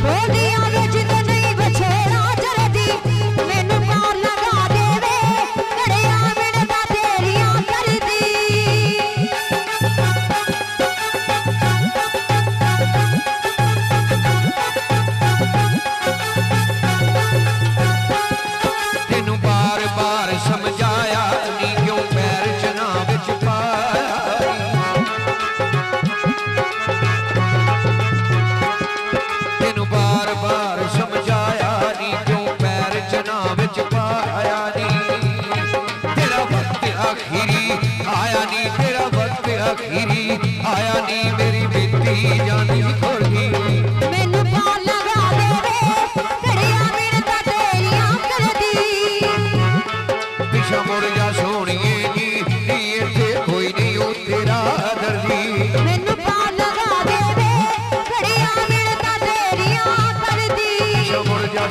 बोलियां विच ते नहीं बछेड़ा चलदी मैनू पार लगा देवे घड़िया मिलदा तेरियां करदी तेनू बार बार समझाया नी क्यों पैर चना विच पाया तेनू बार बार समझाया नी क्यों पैर चना विच पाया नी तेरा वक्त आखिरी आया नी तेरा वक्त आखिरी आया नी मेरी बेटी जानी खोली मैनू पार लगा देवे घड़िया मिलदा तेरियां करदी पिछा मुड़ जा सोनिए नी नी इत्थे कोई नहीं ओ तेरा दर्दी मैनू पार लगा देवे घड़िया मिलदा तेरियां करदी पिछा मुड़ जा